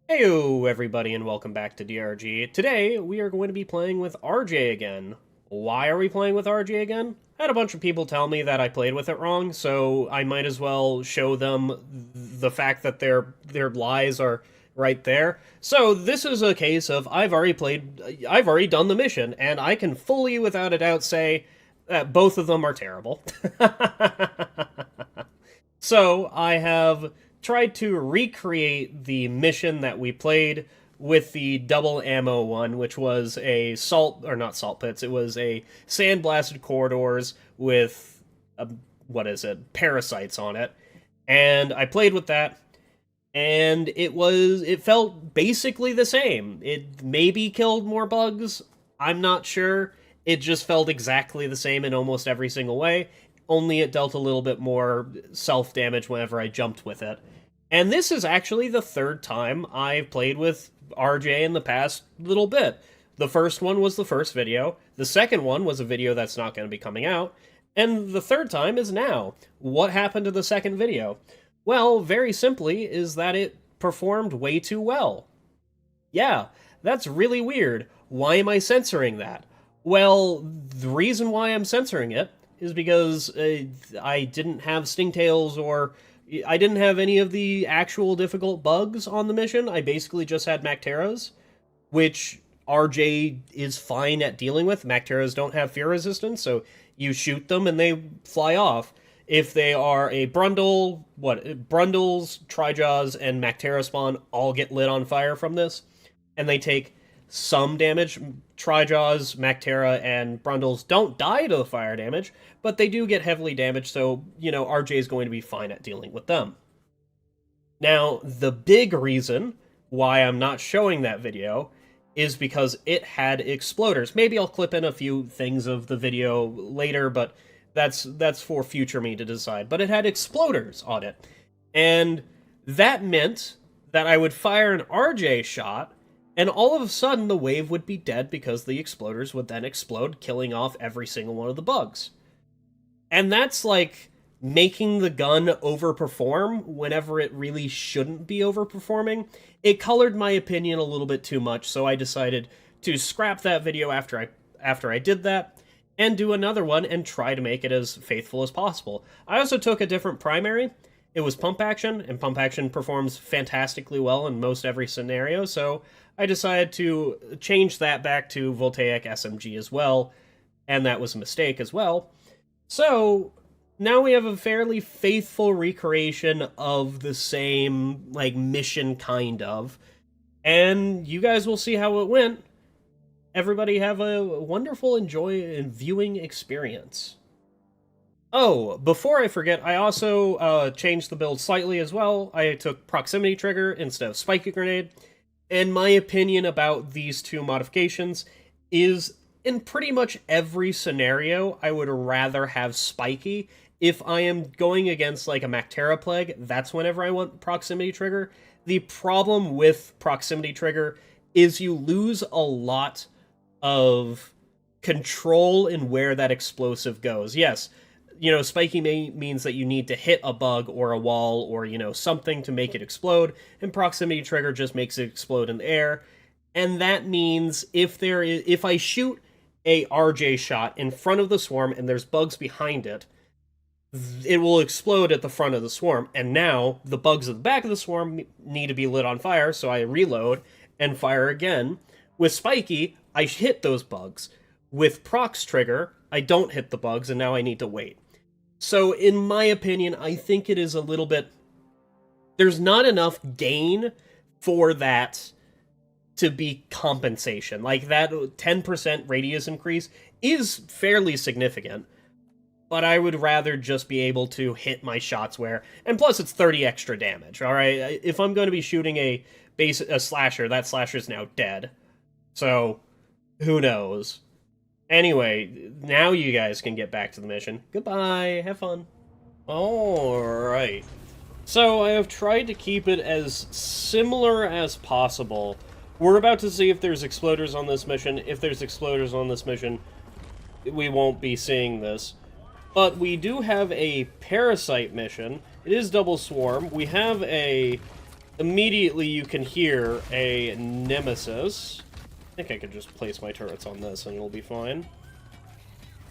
Heyo everybody and welcome back to DRG. Today we are going to be playing with RJ again. Why are we playing with RJ again? I had a bunch of people tell me that I played with it wrong, so I might as well show them the fact that their lies are right there. So this is a case of I've already done the mission, and I can fully without a doubt say that both of them are terrible. So I have tried to recreate the mission that we played with the double ammo one, which was a not salt pits, it was a sandblasted corridors with, parasites on it. And I played with that, and it felt basically the same. It maybe killed more bugs, I'm not sure. It just felt exactly the same in almost every single way, only it dealt a little bit more self-damage whenever I jumped with it. And this is actually the third time I've played with RJ in the past little bit. The first one was the first video, the second one was a video that's not going to be coming out, and the third time is now. What happened to the second video? Well, very simply, is that it performed way too well. Yeah, that's really weird. Why am I censoring that? Well, the reason why I'm censoring it is because I didn't have stingtails or I didn't have any of the actual difficult bugs on the mission. I basically just had Macteras, which RJ is fine at dealing with. Macteras don't have fear resistance, so you shoot them and they fly off. If they are a Brundle, Brundles, Trijaws, and Mactera spawn all get lit on fire from this, and they take some damage. Trijaws, Mactera, and Brundles don't die to the fire damage, but they do get heavily damaged, so, RJ is going to be fine at dealing with them. Now, the big reason why I'm not showing that video is because it had exploders. Maybe I'll clip in a few things of the video later, but that's for future me to decide. But it had exploders on it, and that meant that I would fire an RJ shot, and all of a sudden, the wave would be dead because the exploders would then explode, killing off every single one of the bugs. And that's like making the gun overperform whenever it really shouldn't be overperforming. It colored my opinion a little bit too much, so I decided to scrap that video after I did that, and do another one and try to make it as faithful as possible. I also took a different primary. It was pump action, and pump action performs fantastically well in most every scenario, so I decided to change that back to voltaic SMG as well, and that was a mistake as well. So now we have a fairly faithful recreation of the same, mission kind of, and you guys will see how it went. Everybody have a wonderful viewing experience. Oh, before I forget, I also changed the build slightly as well. I took proximity trigger instead of spiky grenade. And my opinion about these two modifications is, in pretty much every scenario, I would rather have spiky. If I am going against, a Mactera plague, that's whenever I want proximity trigger. The problem with proximity trigger is you lose a lot of control in where that explosive goes. Yes, spiky means that you need to hit a bug or a wall or, something to make it explode, and proximity trigger just makes it explode in the air. And that means if I shoot a RJ shot in front of the swarm and there's bugs behind it, it will explode at the front of the swarm, and now the bugs at the back of the swarm need to be lit on fire, so I reload and fire again. With spiky, I hit those bugs. With prox trigger, I don't hit the bugs, and now I need to wait. So, in my opinion, I think it is a little bit... There's not enough gain for that to be compensation. That 10% radius increase is fairly significant, but I would rather just be able to hit my shots where... And plus, it's 30 extra damage, alright? If I'm going to be shooting a slasher, that slasher is now dead. So, who knows? Anyway, now you guys can get back to the mission. Goodbye, have fun. Alright. So, I have tried to keep it as similar as possible. We're about to see if there's exploders on this mission. If there's exploders on this mission, we won't be seeing this. But we do have a parasite mission. It is double swarm. We have a immediately you can hear a nemesis. I think I could just place my turrets on this and it'll be fine.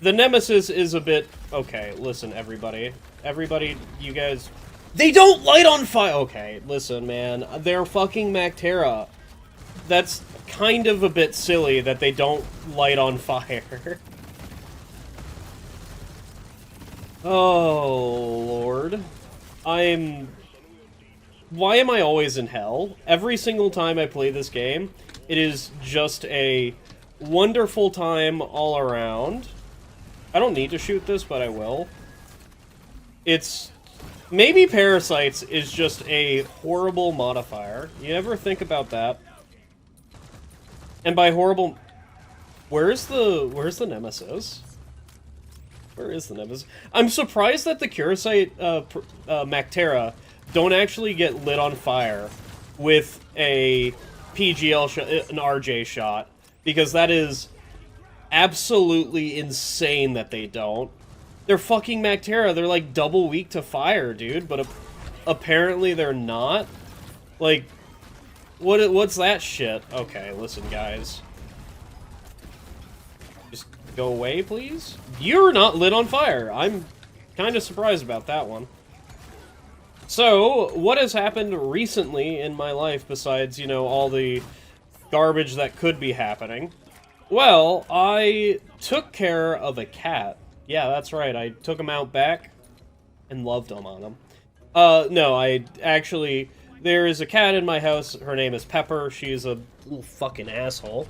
The nemesis is a bit... Okay, listen, everybody. Everybody, you guys... They don't light on fire! Okay, listen, man. They're fucking Mactera. That's kind of a bit silly that they don't light on fire. Oh, Lord. Why am I always in hell? Every single time I play this game, it is just a wonderful time all around. I don't need to shoot this, but I will. It's... Maybe Parasites is just a horrible modifier. You ever think about that? And by horrible... Where's the Nemesis? Where is the Nemesis? I'm surprised that the Curasite Mactera don't actually get lit on fire with a PGL an RJ shot, because that is absolutely insane that they don't. They're fucking Mactera. They're like double weak to fire, dude. But apparently they're not. Like, what's that shit? Okay, listen, guys. Just go away, please. You're not lit on fire. I'm kind of surprised about that one. So, what has happened recently in my life besides, you know, all the garbage that could be happening? Well, I took care of a cat. Yeah, that's right. I took him out back and loved him on him. No, I actually... There is a cat in my house. Her name is Pepper. She's a little fucking asshole.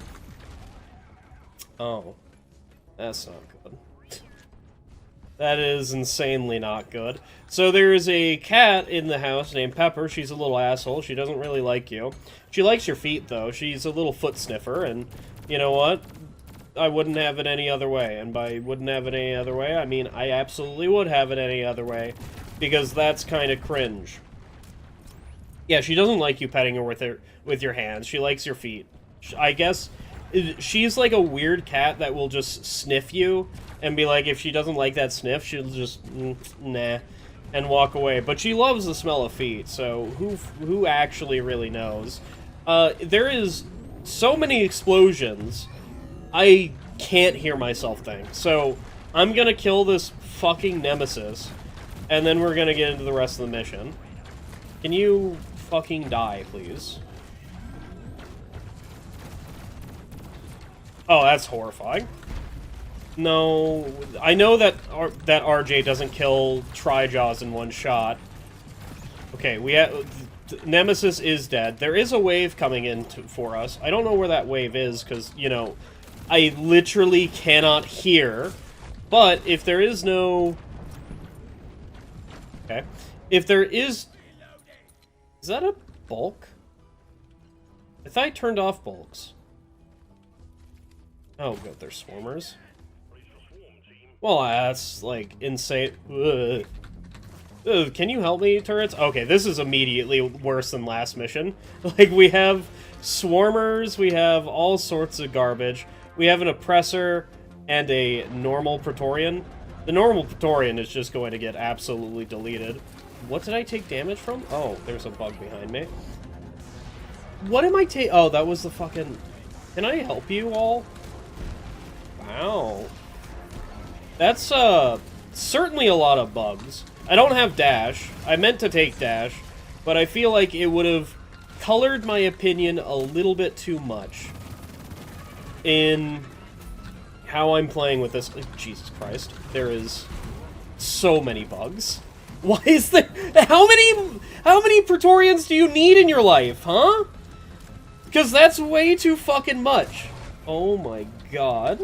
Oh. That's not good. That is insanely not good. So there is a cat in the house named Pepper. She's a little asshole. She doesn't really like you. She likes your feet, though. She's a little foot sniffer, and you know what? I wouldn't have it any other way. And by wouldn't have it any other way, I mean I absolutely would have it any other way. Because that's kind of cringe. Yeah, she doesn't like you petting her with your hands. She likes your feet. I guess she's like a weird cat that will just sniff you and be like, if she doesn't like that sniff, she'll just nah and walk away. But she loves the smell of feet, so who actually really knows? There is so many explosions, I can't hear myself think. So I'm gonna kill this fucking nemesis, and then we're gonna get into the rest of the mission. Can you fucking die, please? Oh, that's horrifying. No, I know that that RJ doesn't kill Trijaws in one shot. Okay, we have... Nemesis is dead. There is a wave coming in for us. I don't know where that wave is, because, you know, I literally cannot hear. But if there is no... Okay. If there is... Is that a bulk? I thought I turned off bulks. Oh, good, they're swarmers. Well, that's, like, insane. Ugh. Ugh, can you help me, turrets? Okay, this is immediately worse than last mission. Like, we have swarmers, we have all sorts of garbage. We have an oppressor and a normal Praetorian. The normal Praetorian is just going to get absolutely deleted. What did I take damage from? Oh, there's a bug behind me. What am I taking? Oh, that was the fucking... Can I help you all? Wow. That's, certainly a lot of bugs. I don't have dash. I meant to take dash, but I feel like it would have colored my opinion a little bit too much in how I'm playing with this. Jesus Christ. There is so many bugs. Why is there... How many Praetorians do you need in your life, huh? Because that's way too fucking much. Oh my god.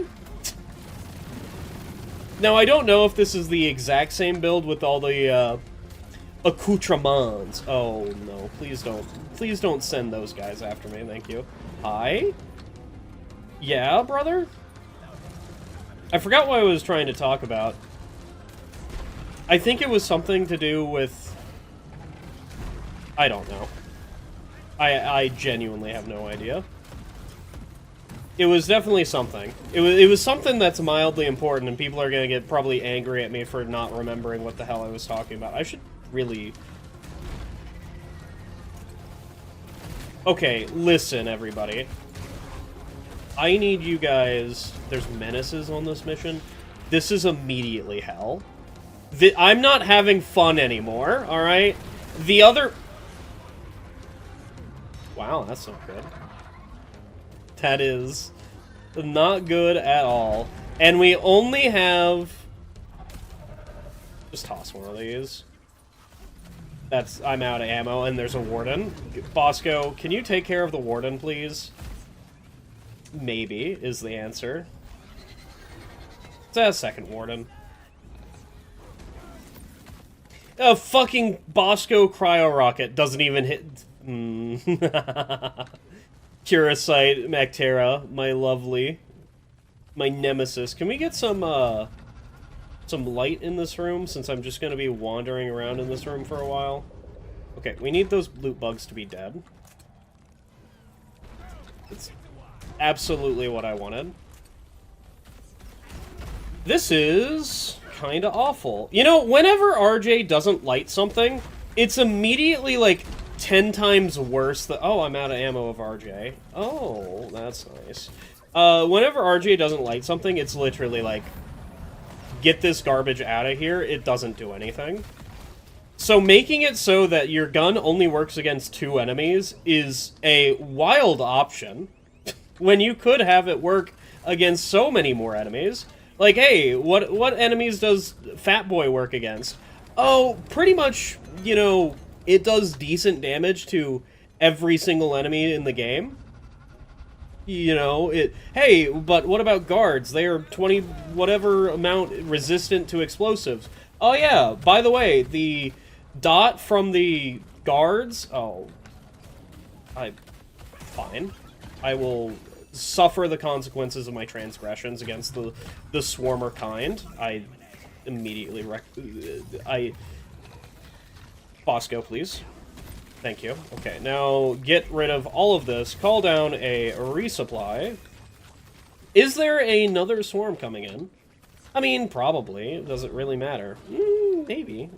Now, I don't know if this is the exact same build with all the, accoutrements. Oh, no. Please don't send those guys after me, thank you. Hi? Yeah, brother? I forgot what I was trying to talk about. I think it was something to do with... I don't know. I genuinely have no idea. It was definitely something. It was something that's mildly important, and people are gonna get probably angry at me for not remembering what the hell I was talking about. I should really... Okay, listen, everybody. I need you guys... There's menaces on this mission. This is immediately hell. I'm not having fun anymore, alright? The other... Wow, that's not good. That is not good at all. And we only have... Just toss one of these. I'm out of ammo, and there's a warden. Bosco, can you take care of the warden, please? Maybe, is the answer. It's a second warden. A fucking Bosco cryo rocket doesn't even hit... Curasite, Mactera, my lovely. My nemesis. Can we get some light in this room, since I'm just going to be wandering around in this room for a while? Okay, we need those loot bugs to be dead. It's absolutely what I wanted. This is kind of awful. You know, whenever RJ doesn't light something, it's immediately, like, 10 times worse than... Oh, I'm out of ammo of RJ. Oh, that's nice. Whenever RJ doesn't light something, it's literally like... Get this garbage out of here, it doesn't do anything. So making it so that your gun only works against 2 enemies is a wild option, when you could have it work against so many more enemies. Like, hey, what enemies does Fat Boy work against? Oh, pretty much, you know, it does decent damage to every single enemy in the game. You know, hey, but what about guards? They are 20 whatever amount resistant to explosives. Oh yeah, by the way, the dot from the guards... Oh. Fine. I will suffer the consequences of my transgressions against the swarmer kind. I immediately Bosco, please. Thank you. Okay, now get rid of all of this. Call down a resupply. Is there another swarm coming in? I mean, probably. Does it really matter? Maybe.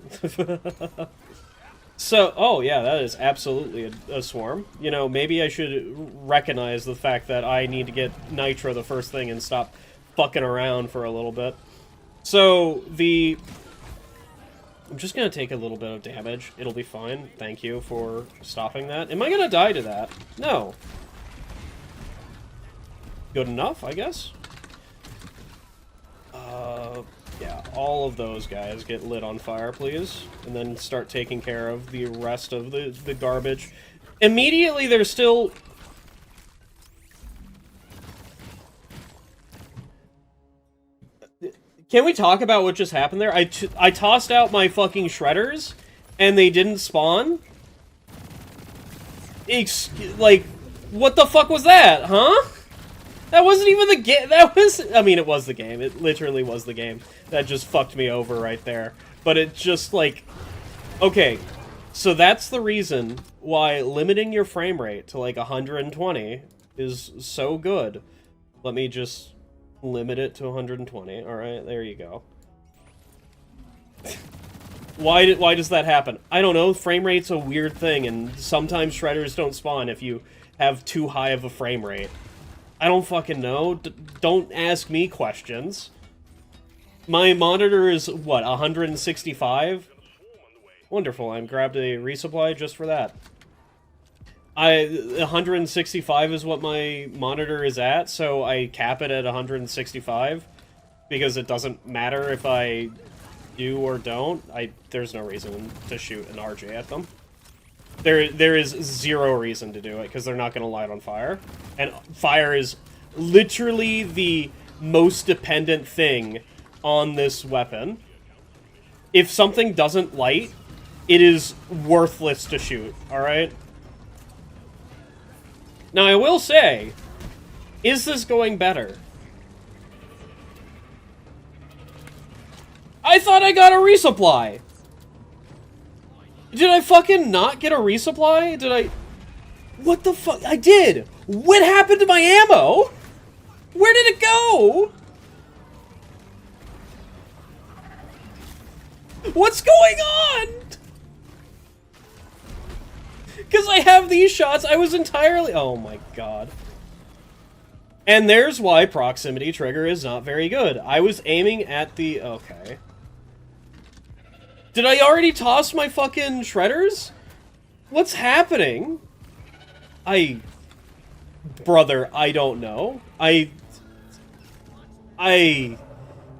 So, oh yeah, that is absolutely a swarm. You know, maybe I should recognize the fact that I need to get nitro the first thing and stop fucking around for a little bit. So, I'm just gonna take a little bit of damage. It'll be fine. Thank you for stopping that. Am I gonna die to that? No. Good enough, I guess? Yeah, all of those guys get lit on fire, please. And then start taking care of the rest of the garbage. Immediately, there's still... Can we talk about what just happened there? I tossed out my fucking shredders, and they didn't spawn? Like, what the fuck was that, huh? That wasn't even the game. That was... I mean, it was the game. It literally was the game. That just fucked me over right there. But it just, like... Okay, so that's the reason why limiting your frame rate to, like, 120 is so good. Let me just... limit it to 120. Alright, there you go. Why does that happen? I don't know. Frame rate's a weird thing, and sometimes shredders don't spawn if you have too high of a frame rate. I don't fucking know. Don't ask me questions. My monitor is, what, 165? Wonderful, I grabbed a resupply just for that. 165 is what my monitor is at, so I cap it at 165 because it doesn't matter if I do or don't. There's no reason to shoot an RJ at them. There is zero reason to do it because they're not going to light on fire, and fire is literally the most dependent thing on this weapon. If something doesn't light, it is worthless to shoot. All right. Now, I will say, is this going better? I thought I got a resupply! Did I fucking not get a resupply? Did I... What the fuck? I did! What happened to my ammo? Where did it go? What's going on? Because I have these shots, I was entirely... Oh my god. And there's why proximity trigger is not very good. I was aiming at the... Okay. Did I already toss my fucking shredders? What's happening? Brother, I don't know. I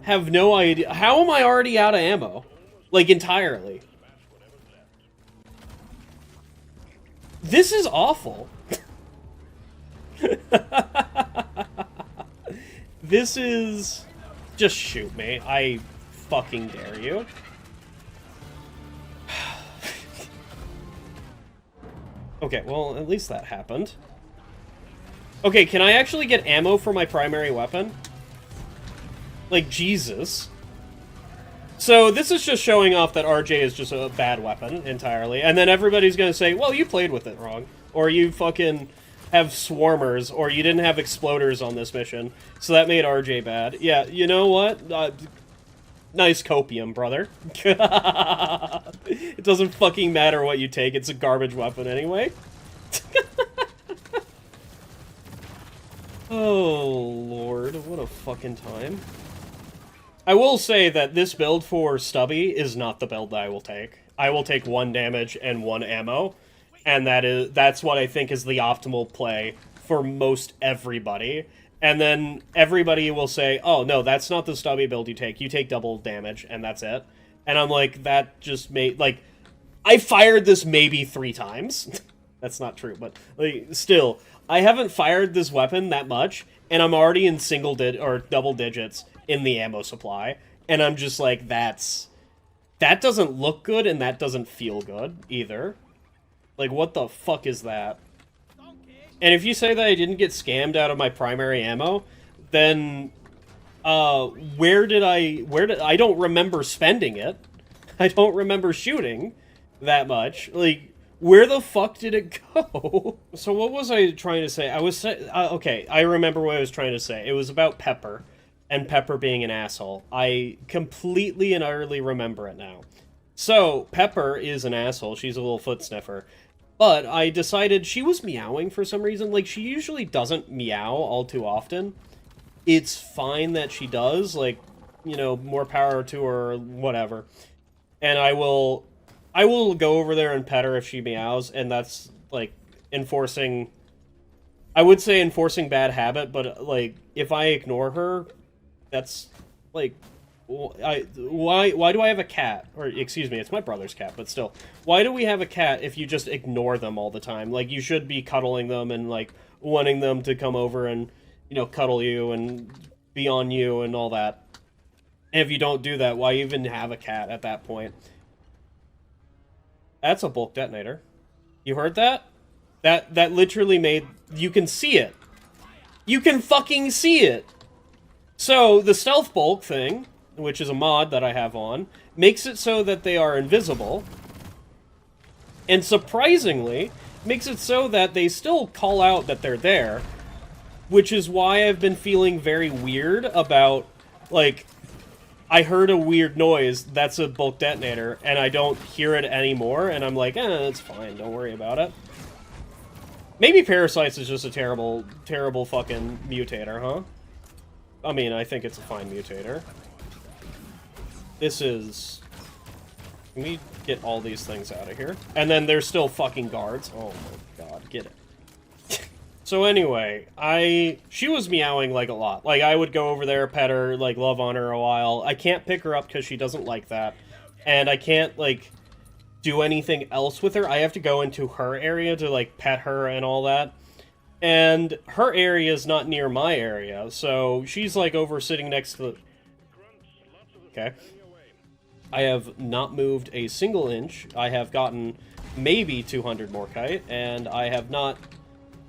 have no idea. How am I already out of ammo? Like, entirely. This is awful. This is... Just shoot me. I fucking dare you. Okay, well, at least that happened. Okay, can I actually get ammo for my primary weapon? Like, Jesus. So, this is just showing off that RJ is just a bad weapon, entirely. And then everybody's gonna say, well, you played with it wrong. Or you fucking have swarmers, or you didn't have exploders on this mission. So that made RJ bad. Yeah, you know what? Nice copium, brother. It doesn't fucking matter what you take, it's a garbage weapon anyway. Oh, Lord, what a fucking time. I will say that this build for Stubby is not the build that I will take. I will take 1 damage and 1 ammo, and that's what I think is the optimal play for most everybody. And then everybody will say, oh, no, that's not the Stubby build you take double damage, and that's it. And I'm like, that just made, like, I fired this maybe 3 times. That's not true, but, like, still, I haven't fired this weapon that much, and I'm already in double digits in the ammo supply, and I'm just like, that doesn't look good, and that doesn't feel good, either. Like, what the fuck is that? And if you say that I didn't get scammed out of my primary ammo, then, I don't remember spending it. I don't remember shooting that much. Like, where the fuck did it go? So what was I trying to say? Okay, I remember what I was trying to say. It was about Pepper, and Pepper being an asshole. I completely and utterly remember it now. So, Pepper is an asshole. She's a little foot sniffer. But I decided she was meowing for some reason. Like, she usually doesn't meow all too often. It's fine that she does. Like, you know, more power to her, whatever. And I will go over there and pet her if she meows, and that's, like, enforcing... I would say enforcing bad habit, but, like, if I ignore her, that's, like... why do I have a cat? Or, excuse me, it's my brother's cat, but still. Why do we have a cat if you just ignore them all the time? Like, you should be cuddling them and, like, wanting them to come over and, you know, cuddle you and be on you and all that. And if you don't do that, why even have a cat at that point? That's a bulk detonator. You heard that? That literally made... You can see it. You can fucking see it! So, the stealth bulk thing, which is a mod that I have on, makes it so that they are invisible. And surprisingly, makes it so that they still call out that they're there. Which is why I've been feeling very weird about, like... I heard a weird noise, that's a bulk detonator, and I don't hear it anymore, and I'm like, it's fine, don't worry about it. Maybe Parasites is just a terrible, terrible fucking mutator, huh? I mean, I think it's a fine mutator. This is... Let me get all these things out of here. And then there's still fucking guards. Oh my god, get it. So anyway, she was meowing, like, a lot. Like, I would go over there, pet her, like, love on her a while. I can't pick her up because she doesn't like that. And I can't, like, do anything else with her. I have to go into her area to, like, pet her and all that. And her area is not near my area, so she's, like, over sitting next to the... Okay. I have not moved a single inch. I have gotten maybe 200 more kite, and I have not...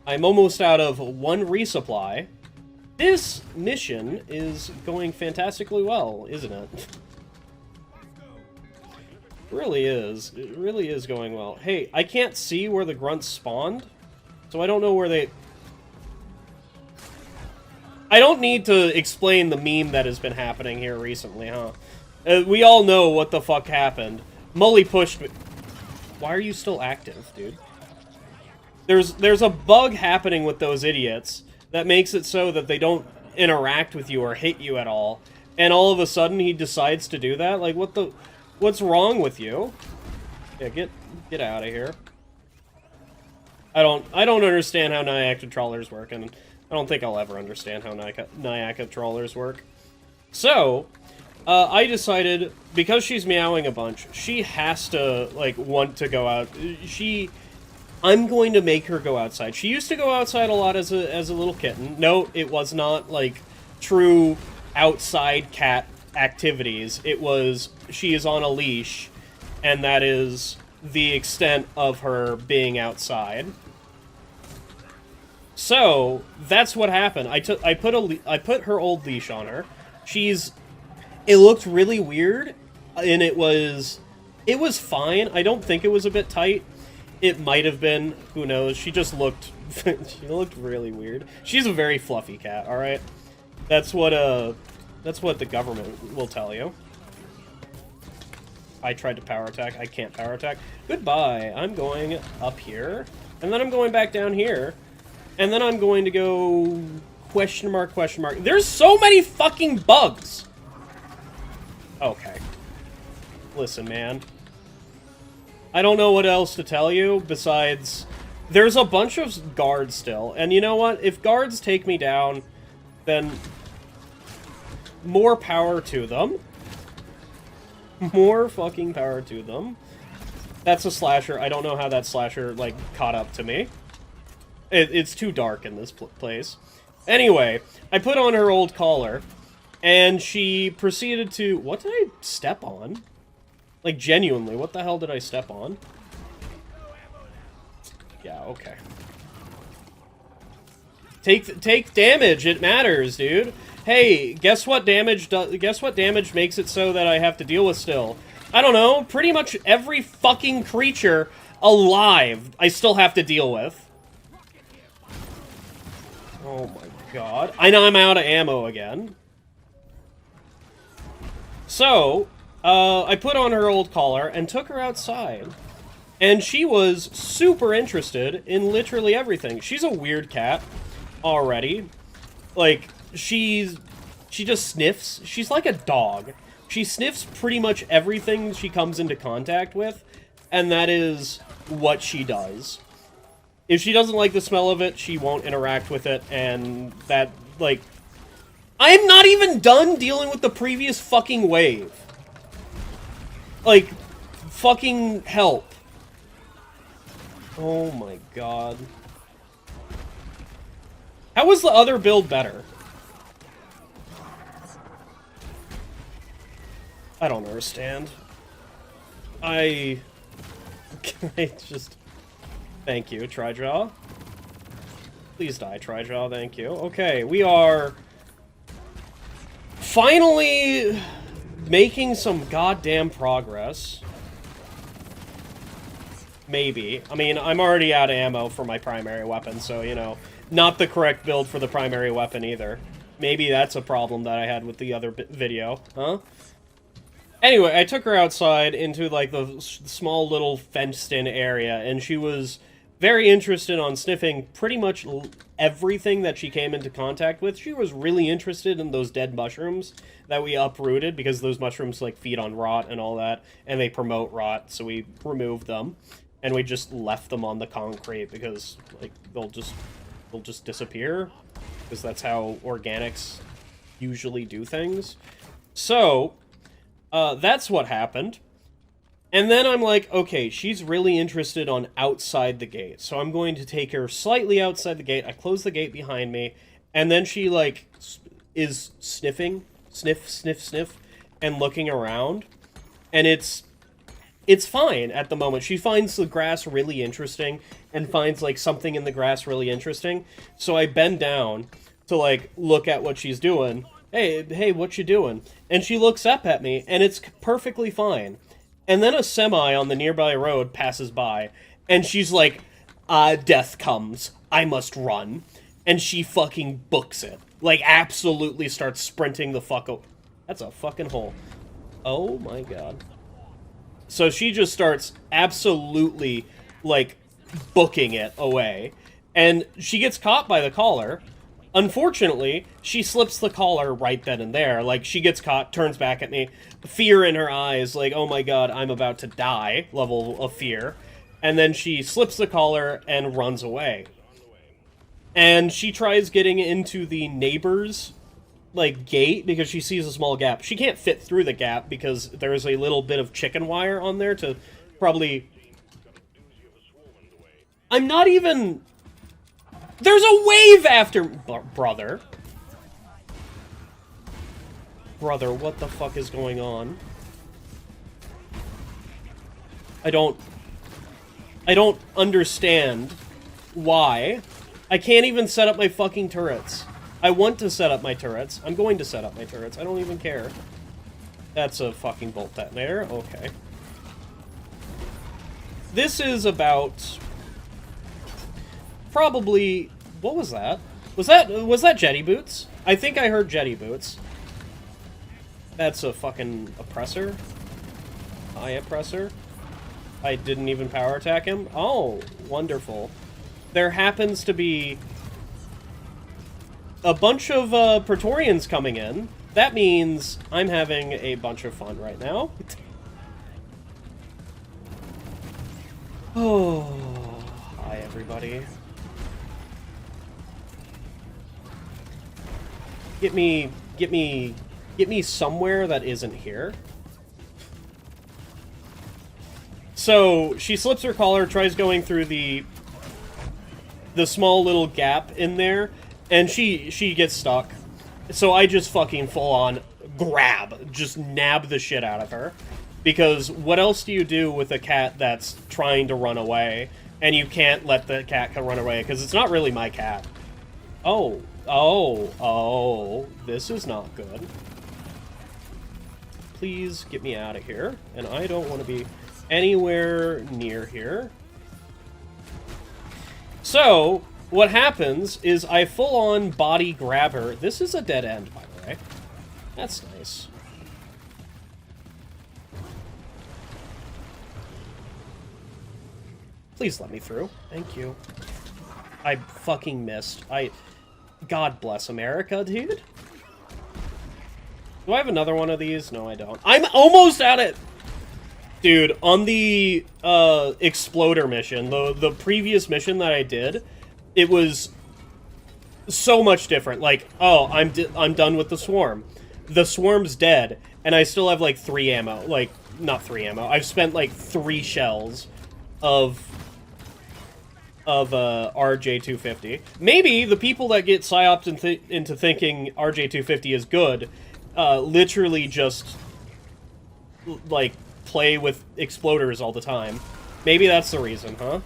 I'm almost out of 1 resupply. This mission is going fantastically well, isn't it? It really is. It really is going well. Hey, I can't see where the grunts spawned, so I don't know where they... I don't need to explain the meme that has been happening here recently, huh? We all know what the fuck happened. Mully pushed me. Why are you still active, dude? there's a bug happening with those idiots that makes it so that they don't interact with you or hit you at all, and all of a sudden he decides to do that. Like, what's wrong with you? Yeah, get out of here. I don't understand how nyack trawlers work, and I don't think I'll ever understand how nyack trawlers work. So, I decided, because she's meowing a bunch, she has to, like, want to go out. I'm going to make her go outside. She used to go outside a lot as a little kitten. No, it was not, like, true outside cat activities. It was, she is on a leash, and that is the extent of her being outside. So, that's what happened. I put her old leash on her. It looked really weird, and it was fine. I don't think it was a bit tight. It might have been, who knows. She just looked, she looked really weird. She's a very fluffy cat, alright? That's what the government will tell you. I tried to power attack. I can't power attack. Goodbye. I'm going up here, and then I'm going back down here, and then I'm going to go question mark, question mark. There's so many fucking bugs! Okay. Listen, man. I don't know what else to tell you besides there's a bunch of guards still. And you know what? If guards take me down, then more power to them. More fucking power to them. That's a slasher. I don't know how that slasher, like, caught up to me. It's too dark in this place. Anyway, I put on her old collar, and she proceeded to... What did I step on? Like, genuinely, what the hell did I step on? Yeah, okay. Take damage, it matters, dude. Hey, guess what damage makes it so that I have to deal with still? I don't know, pretty much every fucking creature alive I still have to deal with. Oh my god. I know I'm out of ammo again. So, I put on her old collar and took her outside. And she was super interested in literally everything. She's a weird cat already. Like, she just sniffs. She's like a dog. She sniffs pretty much everything she comes into contact with, and that is what she does. If she doesn't like the smell of it, she won't interact with it, and that, like... I'm not even done dealing with the previous fucking wave. Like, fucking help. Oh my god. How was the other build better? I don't understand. I just... Thank you, Tryjaw. Please die, Tryjaw, thank you. Okay, we are... finally making some goddamn progress. Maybe. I mean, I'm already out of ammo for my primary weapon, so, you know, not the correct build for the primary weapon either. Maybe that's a problem that I had with the other video, huh? Anyway, I took her outside into, like, the small little fenced-in area, and she was very interested on sniffing pretty much everything that she came into contact with. She was really interested in those dead mushrooms that we uprooted, because those mushrooms, like, feed on rot and all that, and they promote rot, so we removed them. And we just left them on the concrete, because, like, they'll just disappear, because that's how organics usually do things. So, that's what happened. And then I'm like, okay, she's really interested on outside the gate, so I'm going to take her slightly outside the gate. I close the gate behind me, and then she, like, is sniffing, sniff, and looking around, and it's fine at the moment. She finds the grass really interesting, and finds, like, something in the grass really interesting, so I bend down to, like, look at what she's doing. Hey, what you doing? And she looks up at me, and it's perfectly fine. And then a semi on the nearby road passes by, and she's like, death comes. I must run. And she fucking books it. Like, absolutely starts sprinting the fuck out. That's a fucking hole. Oh my god. So she just starts absolutely, like, booking it away. And she gets caught by the collar. Unfortunately, she slips the collar right then and there. Like, she gets caught, turns back at me, fear in her eyes, like, oh my god, I'm about to die, level of fear. And then she slips the collar and runs away. And she tries getting into the neighbor's, like, gate because she sees a small gap. She can't fit through the gap because there's a little bit of chicken wire on there to probably... I'm not even... There's a wave after... Brother. Brother, what the fuck is going on? I don't understand why. I can't even set up my fucking turrets. I want to set up my turrets. I'm going to set up my turrets. I don't even care. That's a fucking bolt detonator. Okay. This is about... Probably... What was that? Was that jetty boots? I think I heard jetty boots. That's a fucking oppressor. High oppressor. I didn't even power attack him. Oh, wonderful. There happens to be a bunch of Praetorians coming in. That means I'm having a bunch of fun right now. Oh, hi everybody. Get me somewhere that isn't here. So, she slips her collar, tries going through the small little gap in there, and she gets stuck. So I just fucking full-on grab, just nab the shit out of her. Because what else do you do with a cat that's trying to run away, and you can't let the cat run away, because it's not really my cat. Oh, this is not good. Please get me out of here, and I don't want to be anywhere near here. So, what happens is I full-on body grab her. This is a dead end, by the way. That's nice. Please let me through. Thank you. I fucking missed. God bless America, dude. Do I have another one of these? No, I don't. I'm almost at it! Dude, on the Exploder mission, the previous mission that I did, it was so much different. Like, oh, I'm done with the swarm. The swarm's dead, and I still have, like, 3 ammo. Like, not 3 ammo. I've spent, like, 3 shells of RJ250. Maybe the people that get psyoped into thinking RJ250 is good, literally just, like, play with exploders all the time. Maybe that's the reason, huh?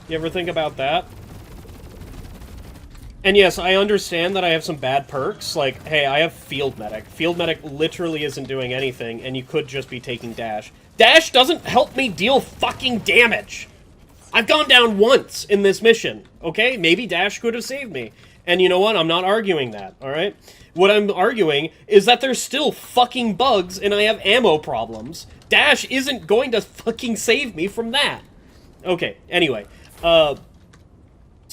You ever think about that? And yes, I understand that I have some bad perks, like, hey, I have Field Medic. Field Medic literally isn't doing anything, and you could just be taking Dash. Dash doesn't help me deal fucking damage! I've gone down once in this mission, okay? Maybe Dash could have saved me. And you know what? I'm not arguing that, alright? What I'm arguing is that there's still fucking bugs and I have ammo problems. Dash isn't going to fucking save me from that. Okay, anyway. So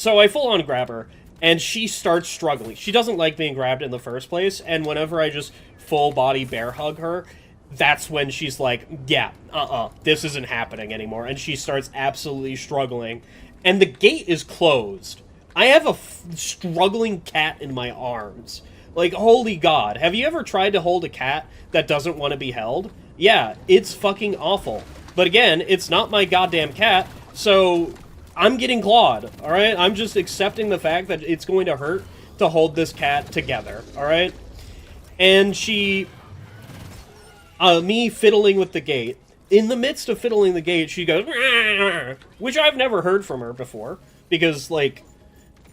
I full-on grab her, and she starts struggling. She doesn't like being grabbed in the first place, and whenever I just full-body bear hug her, that's when she's like, yeah, this isn't happening anymore, and she starts absolutely struggling. And the gate is closed. I have a struggling cat in my arms. Like, holy god. Have you ever tried to hold a cat that doesn't want to be held? Yeah, it's fucking awful. But again, it's not my goddamn cat, so I'm getting clawed, alright? I'm just accepting the fact that it's going to hurt to hold this cat together, alright? And she... me fiddling with the gate. In the midst of fiddling the gate, she goes... Which I've never heard from her before. Because, like,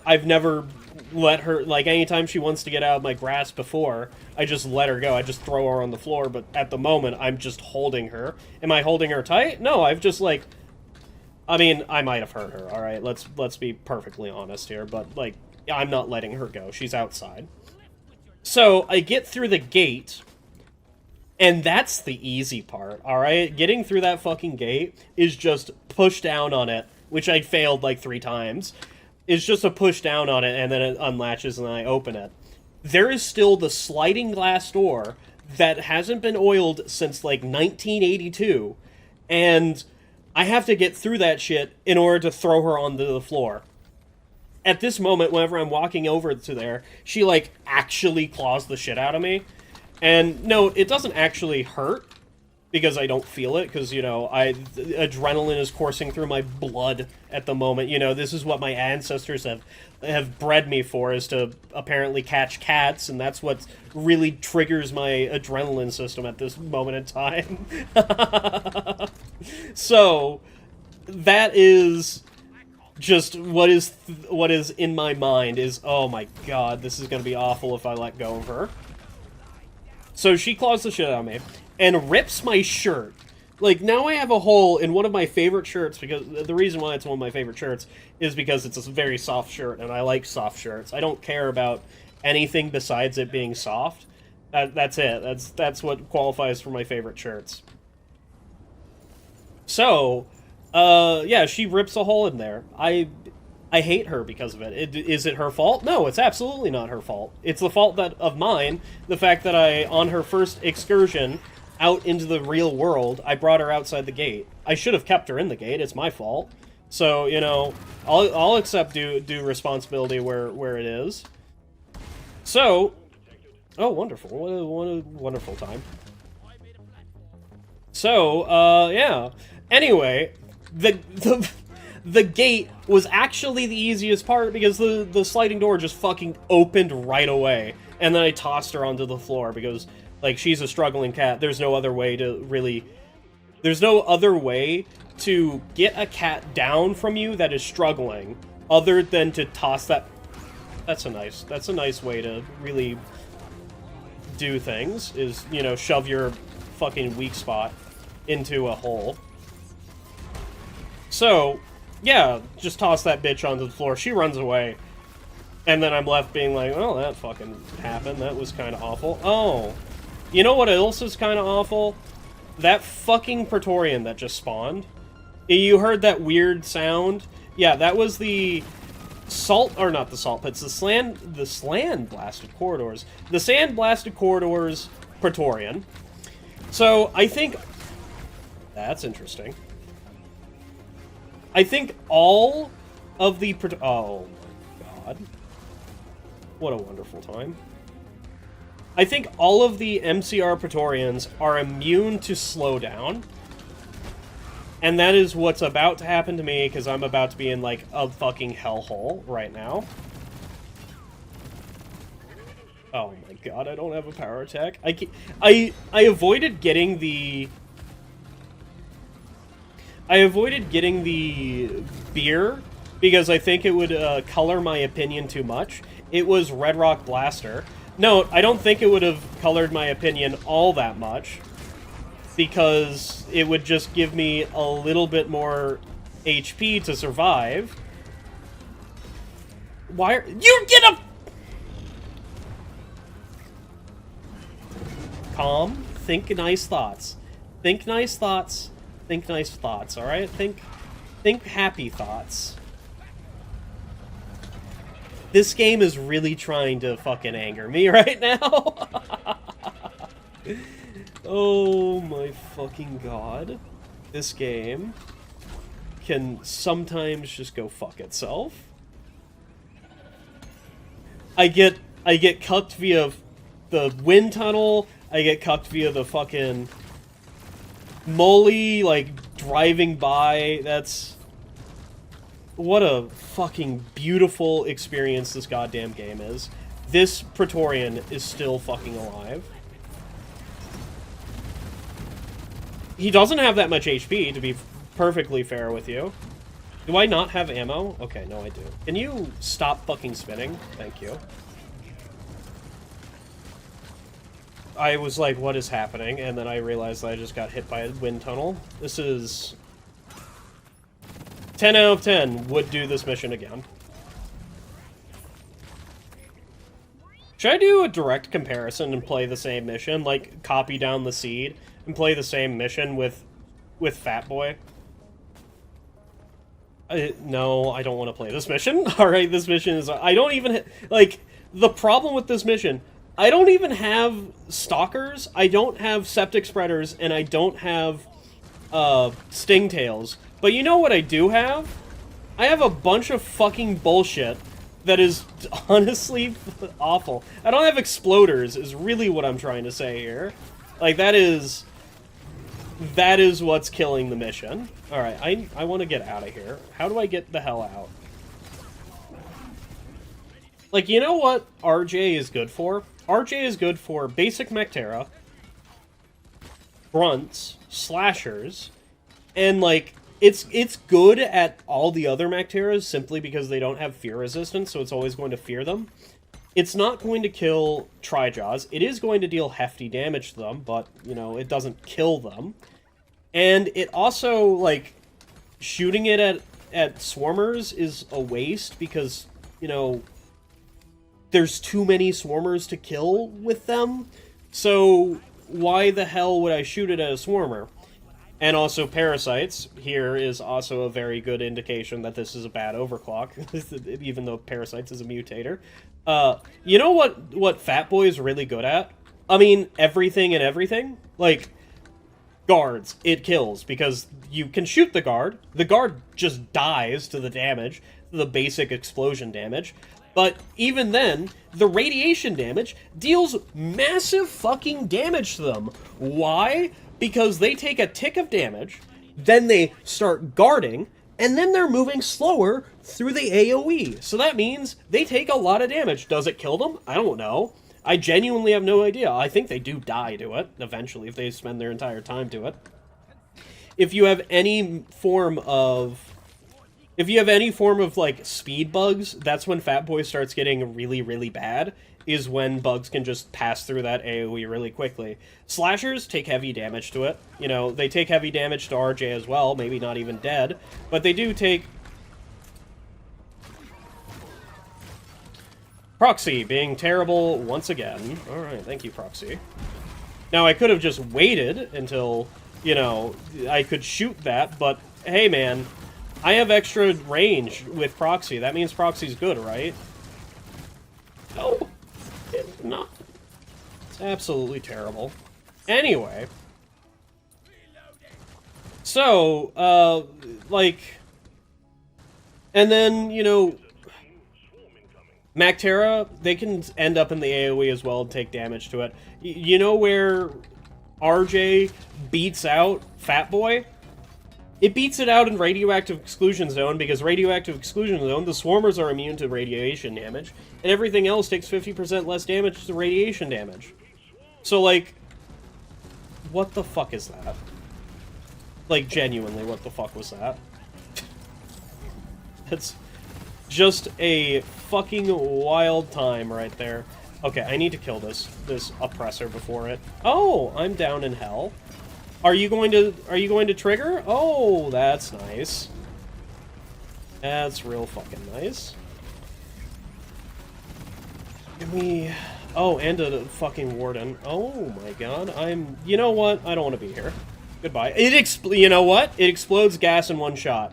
I've never let her... Like, anytime she wants to get out of my grasp before, I just let her go. I just throw her on the floor, but at the moment, I'm just holding her. Am I holding her tight? No, I've just, like... I mean, I might have hurt her, alright? Let's be perfectly honest here, but, like, I'm not letting her go. She's outside. So, I get through the gate... And that's the easy part, alright? Getting through that fucking gate is just push down on it, which I failed like 3 times, is just a push down on it, and then it unlatches and I open it. There is still the sliding glass door that hasn't been oiled since like 1982, and I have to get through that shit in order to throw her onto the floor. At this moment, whenever I'm walking over to there, she, like, actually claws the shit out of me. And, no, it doesn't actually hurt, because I don't feel it, because, you know, adrenaline is coursing through my blood at the moment. You know, this is what my ancestors have bred me for, is to apparently catch cats, and that's what really triggers my adrenaline system at this moment in time. So, that is just what is in my mind is, oh my god, this is gonna be awful if I let go of her. So she claws the shit out of me and rips my shirt. Like, now I have a hole in one of my favorite shirts, because the reason why it's one of my favorite shirts is because it's a very soft shirt, and I like soft shirts. I don't care about anything besides it being soft. That's it. That's what qualifies for my favorite shirts. So, yeah, she rips a hole in there. I hate her because of it. Is it her fault? No, it's absolutely not her fault. It's the fault of mine, the fact that on her first excursion out into the real world, I brought her outside the gate. I should have kept her in the gate, it's my fault. So, you know, I'll accept due responsibility where it is. So, oh, wonderful. What a wonderful time. So, yeah. Anyway, the gate was actually the easiest part, because the sliding door just fucking opened right away. And then I tossed her onto the floor, because, like, she's a struggling cat. There's no other way to get a cat down from you that is struggling, other than to toss that. That's a nice way to really do things, is, you know, shove your fucking weak spot into a hole. So, yeah, just toss that bitch onto the floor. She runs away. And then I'm left being like, oh, that fucking happened. That was kind of awful. Oh, you know what else is kind of awful? That fucking Praetorian that just spawned. You heard that weird sound? Yeah, that was the salt, or not the salt pits, the sand blasted corridors. The sand blasted corridors Praetorian. So, I think that's interesting. I think all of the oh my god. What a wonderful time. I think all of the MCR Praetorians are immune to slowdown. And that is what's about to happen to me, because I'm about to be in, like, a fucking hellhole right now. Oh my god, I don't have a power attack. I avoided getting the... beer, because I think it would color my opinion too much. It was Red Rock Blaster. No, I don't think it would have colored my opinion all that much, because it would just give me a little bit more HP to survive. Why are... You get a... Calm. Think nice thoughts. Think nice thoughts. Think nice thoughts, alright? Think happy thoughts. This game is really trying to fucking anger me right now. Oh my fucking god. This game can sometimes just go fuck itself. I get cucked via the wind tunnel, I get cucked via the fucking Molly, like, driving by. That's... What a fucking beautiful experience this goddamn game is. This Praetorian is still fucking alive. He doesn't have that much HP, to be perfectly fair with you. Do I not have ammo? Okay, no I do. Can you stop fucking spinning? Thank you. I was like, what is happening? And then I realized I just got hit by a wind tunnel. This is... 10 out of 10 would do this mission again. Should I do a direct comparison and play the same mission? Like, copy down the seed and play the same mission with Fat Boy? No, I don't want to play this mission. Alright, this mission is... I don't even... Like, the problem with this mission... I don't even have stalkers, I don't have septic spreaders, and I don't have, stingtails. But you know what I do have? I have a bunch of fucking bullshit that is honestly awful. I don't have exploders, is really what I'm trying to say here. Like, that is what's killing the mission. Alright, I want to get out of here. How do I get the hell out? Like, you know what RJ is good for? RJ is good for basic Mechterra, grunts, slashers, and, like, it's good at all the other Mechterras simply because they don't have fear resistance, so it's always going to fear them. It's not going to kill Trijaws. It is going to deal hefty damage to them, but, you know, it doesn't kill them. And it also, like, shooting it at Swarmers is a waste because, you know... there's too many Swarmers to kill with them, so why the hell would I shoot it at a Swarmer? And also Parasites, here is also a very good indication that this is a bad overclock, even though Parasites is a mutator. You know what Fat Boy is really good at? I mean, everything and everything. Like, guards, it kills, because you can shoot the guard just dies to the damage, the basic explosion damage. But even then, the radiation damage deals massive fucking damage to them. Why? Because they take a tick of damage, then they start guarding, and then they're moving slower through the AoE. So that means they take a lot of damage. Does it kill them? I don't know. I genuinely have no idea. I think they do die to it, eventually, if they spend their entire time to it. If you have any form of... like, speed bugs, that's when Fat Boy starts getting really, really bad, is when bugs can just pass through that AoE really quickly. Slashers take heavy damage to it. You know, they take heavy damage to RJ as well, maybe not even dead, but they do take... Proxy being terrible once again. Alright, thank you, Proxy. Now, I could have just waited until, you know, I could shoot that, but hey, man... I have extra range with Proxy. That means Proxy's good, right? No, it's not. It's absolutely terrible. Anyway. So, like... And then, you know... Mechterra, they can end up in the AoE as well and take damage to it. You know where RJ beats out Fat Boy? It beats it out in Radioactive Exclusion Zone, because Radioactive Exclusion Zone, the Swarmers are immune to radiation damage, and everything else takes 50% less damage to radiation damage. So, like, what the fuck is that? Like, genuinely, what the fuck was that? That's just a fucking wild time right there. Okay, I need to kill this oppressor before it... Oh, I'm down in hell. Are you going to trigger? Oh, that's nice. That's real fucking nice. Give me... Oh, and a fucking warden. Oh my god, you know what? I don't want to be here. Goodbye. You know what? It explodes gas in one shot.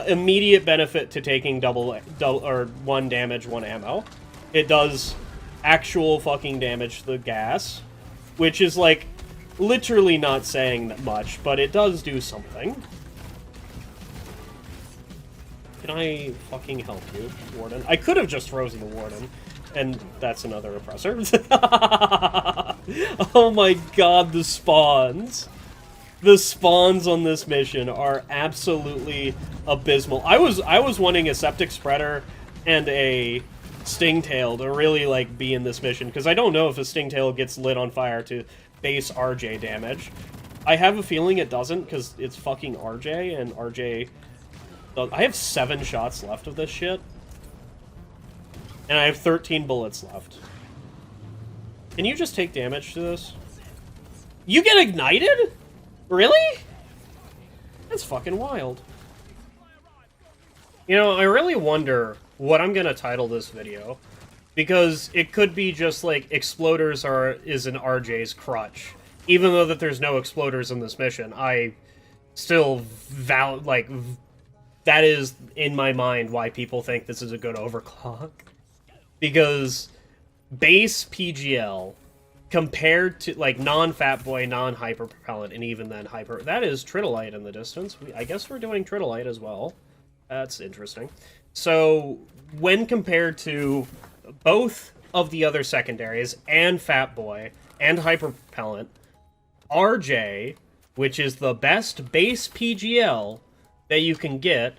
Immediate benefit to taking double or 1 damage, 1 ammo. It does actual fucking damage to the gas, which is like... literally not saying that much, but it does do something. Can I fucking help you, Warden? I could have just frozen the Warden, and that's another oppressor. Oh my god, the spawns. The spawns on this mission are absolutely abysmal. I was wanting a septic spreader and a stingtail to really, like, be in this mission, because I don't know if a stingtail gets lit on fire to base RJ damage. I have a feeling it doesn't, because it's fucking RJ, and RJ... I have 7 shots left of this shit. And I have 13 bullets left. Can you just take damage to this? You get ignited? Really? That's fucking wild. You know, I really wonder what I'm gonna title this video. Because it could be just like exploders is an RJ's crutch. Even though that there's no exploders in this mission, I still that is, in my mind, why people think this is a good overclock. Because base PGL, compared to, like, non-Fat Boy, non-hyper-propellant, and even then hyper... That is Tritolite in the distance. I guess we're doing Tritolite as well. That's interesting. So, when compared to both of the other secondaries, and Fat Boy, and hyper-propellant, RJ, which is the best base PGL that you can get,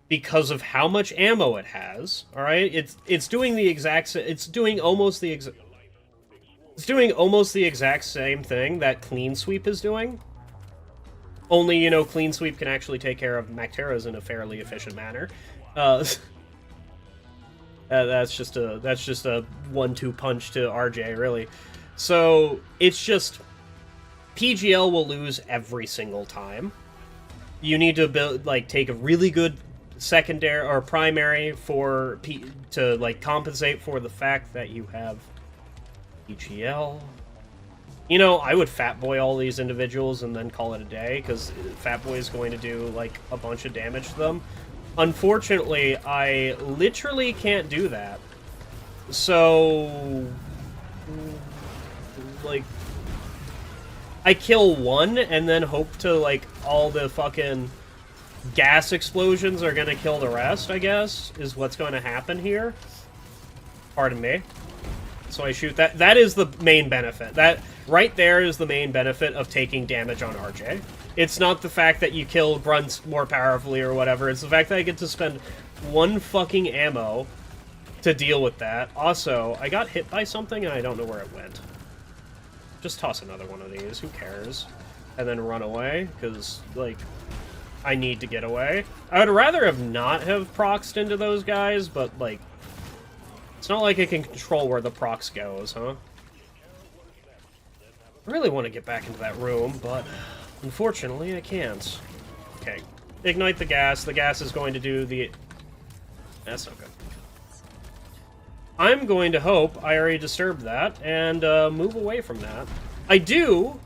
because of how much ammo it has, alright? It's doing the exact... It's doing almost the exact... It's doing almost the exact same thing that Clean Sweep is doing. Only, you know, Clean Sweep can actually take care of Macteras in a fairly efficient manner. That's just a 1-2 punch to RJ, really. So, it's just... PGL will lose every single time. You need to build, like, take a really good secondary or primary for to, like, compensate for the fact that you have PGL. You know, I would Fat Boy all these individuals and then call it a day, because Fat Boy is going to do, like, a bunch of damage to them. Unfortunately, I literally can't do that. So, like, I kill one and then hope to, like, all the fucking gas explosions are gonna kill the rest, I guess, is what's going to happen here. Pardon me. So I shoot that. That is the main benefit. That right there is the main benefit of taking damage on RJ. It's not the fact that you kill grunts more powerfully or whatever. It's the fact that I get to spend one fucking ammo to deal with that. Also, I got hit by something and I don't know where it went. Just toss another one of these. Who cares? And then run away, because, like, I need to get away. I would rather have not have proxed into those guys, but, like, it's not like I can control where the prox goes, huh? I really want to get back into that room, but unfortunately I can't. Okay. Ignite the gas. The gas is going to do the... That's not good. I'm going to hope I already disturbed that and move away from that. I do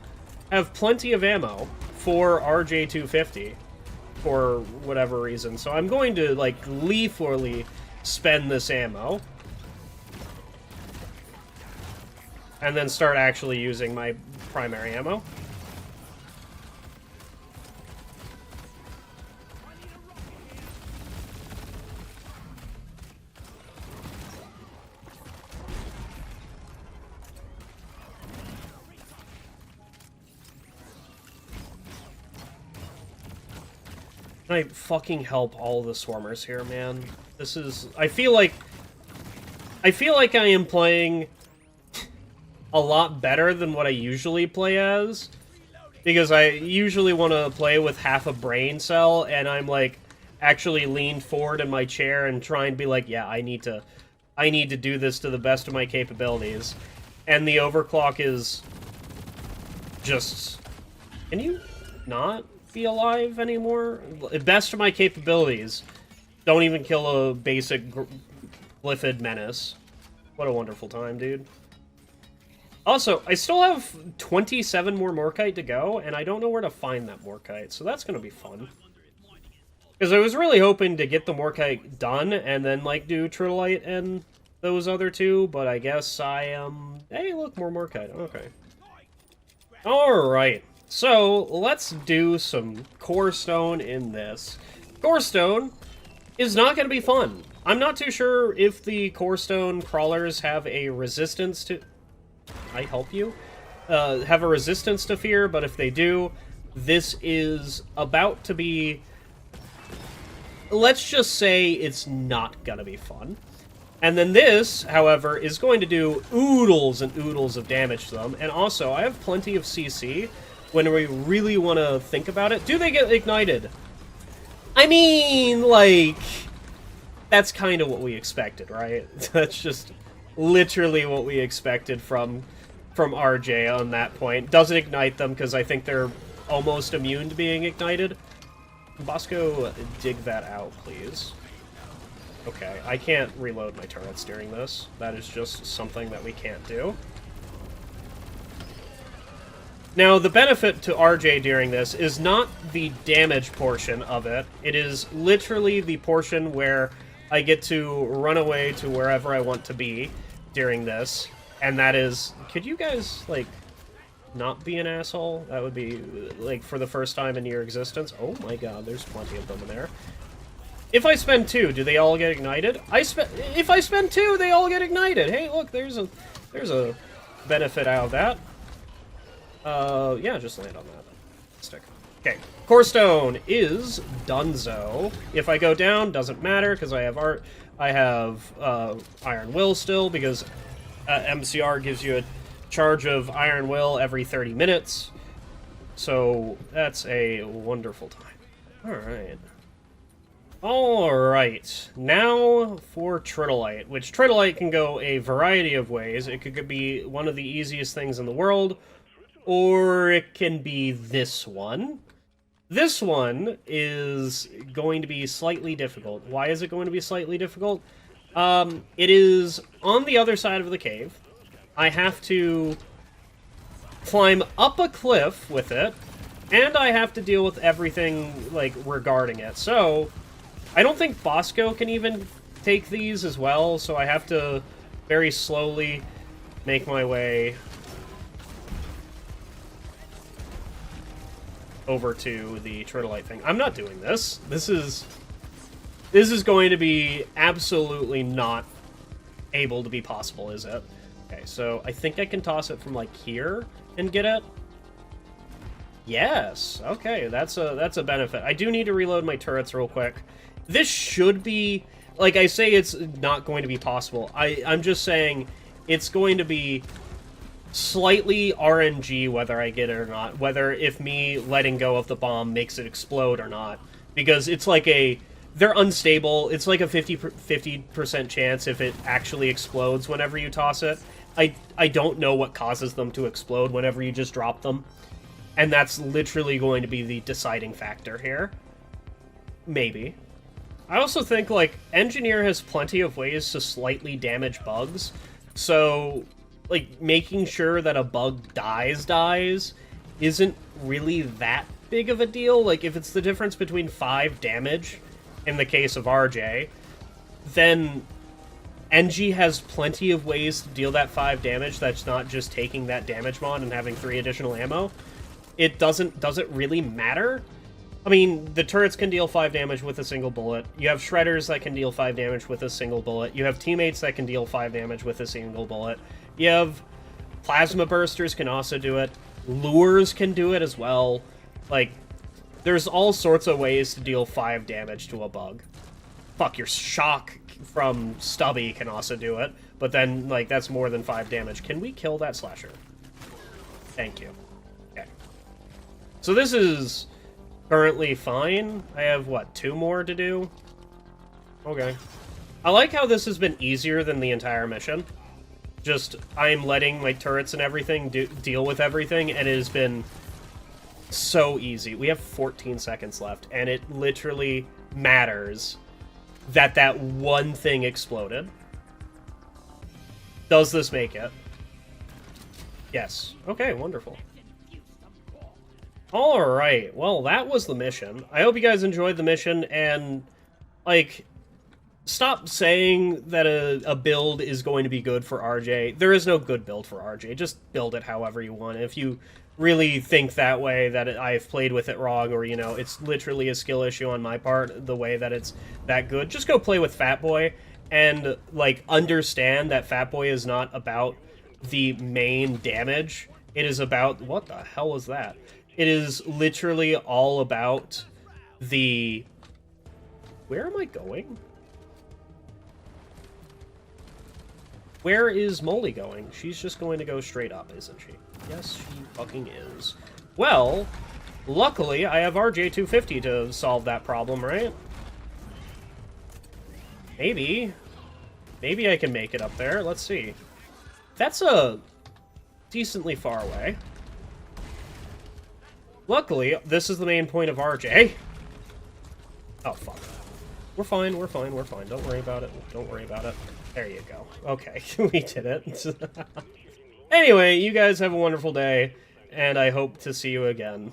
have plenty of ammo for RJ250 for whatever reason, so I'm going to, like, lethally spend this ammo and then start actually using my primary ammo. Can I fucking help all the swarmers here, man? This is... I feel like I am playing a lot better than what I usually play as, because I usually want to play with half a brain cell, and I'm, like, actually leaned forward in my chair and try and be like, yeah, I need to do this to the best of my capabilities. And the overclock is just... Can you not be alive anymore? Best of my capabilities. Don't even kill a basic glyphid menace. What a wonderful time, dude. Also, I still have 27 more Morkite to go, and I don't know where to find that Morkite, so that's gonna be fun. Because I was really hoping to get the Morkite done, and then, like, do Tritolite and those other two, but I guess I am... Hey, look, more Morkite. Okay. Alright. So, let's do some Core Stone in this. Core Stone is not going to be fun. I'm not too sure if the Core Stone crawlers have a resistance to... I help you? Have a resistance to fear, but if they do, this is about to be... Let's just say it's not going to be fun. And then this, however, is going to do oodles and oodles of damage to them. And also, I have plenty of CC when we really want to think about it. Do they get ignited? I mean, like, that's kind of what we expected, right? That's just literally what we expected from RJ on that point. Doesn't ignite them, because I think they're almost immune to being ignited. Bosco, dig that out, please. Okay, I can't reload my turrets during this. That is just something that we can't do. Now, the benefit to RJ during this is not the damage portion of it. It is literally the portion where I get to run away to wherever I want to be during this. And that is... Could you guys, like, not be an asshole? That would be, like, for the first time in your existence. Oh my god, there's plenty of them in there. If I spend 2, do they all get ignited? If I spend 2, they all get ignited! Hey, look, there's a benefit out of that. Yeah, just land on that stick. Okay, Core Stone is donezo. If I go down, doesn't matter, because I have Iron Will still, because MCR gives you a charge of Iron Will every 30 minutes. So, that's a wonderful time. Alright. Alright, now for Tritolite, which Tritolite can go a variety of ways. It could be one of the easiest things in the world, or it can be this one. This one is going to be slightly difficult. Why is it going to be slightly difficult? It is on the other side of the cave. I have to climb up a cliff with it, and I have to deal with everything, like, regarding it. So, I don't think Bosco can even take these as well, so I have to very slowly make my way over to the Tritolite thing. I'm not doing this. This is going to be absolutely not able to be possible, is it? Okay, so I think I can toss it from, like, here and get it. Yes. Okay, that's a benefit. I do need to reload my turrets real quick. This should be, like I say, it's not going to be possible. I'm just saying it's going to be slightly RNG whether I get it or not, whether if me letting go of the bomb makes it explode or not, because it's like they're unstable. It's like a 50% chance if it actually explodes whenever you toss it. I don't know what causes them to explode whenever you just drop them, and that's literally going to be the deciding factor here. Maybe. I also think, like, Engineer has plenty of ways to slightly damage bugs, so, like, making sure that a bug dies isn't really that big of a deal. Like, if it's the difference between 5 damage, in the case of RJ, then NG has plenty of ways to deal that 5 damage that's not just taking that damage mod and having 3 additional ammo. It doesn't really matter. I mean, the turrets can deal 5 damage with a single bullet. You have shredders that can deal 5 damage with a single bullet. You have teammates that can deal 5 damage with a single bullet. You have plasma bursters can also do it. Lures can do it as well. Like, there's all sorts of ways to deal 5 damage to a bug. Fuck, your shock from Stubby can also do it. But then, like, that's more than 5 damage. Can we kill that slasher? Thank you. Okay. So this is currently fine. I have, what, 2 more to do? Okay. I like how this has been easier than the entire mission. Just, I'm letting my turrets and everything deal with everything, and it has been so easy. We have 14 seconds left, and it literally matters that that one thing exploded. Does this make it? Yes. Okay, wonderful. Alright, well, that was the mission. I hope you guys enjoyed the mission, and, like, stop saying that a build is going to be good for RJ. There is no good build for RJ. Just build it however you want. If you really think that way, that I've played with it wrong, or, you know, it's literally a skill issue on my part, the way that it's that good, just go play with Fatboy, and, like, understand that Fatboy is not about the main damage. It is about... What the hell was that? It is literally all about the... Where am I going? Where is Molly going? She's just going to go straight up, isn't she? Yes, she fucking is. Well, luckily, I have RJ250 to solve that problem, right? Maybe. Maybe I can make it up there. Let's see. That's a decently far away. Luckily, this is the main point of RJ. Oh, fuck. We're fine, we're fine, we're fine. Don't worry about it. Don't worry about it. There you go. Okay, we did it. Anyway, you guys have a wonderful day. and I hope to see you again.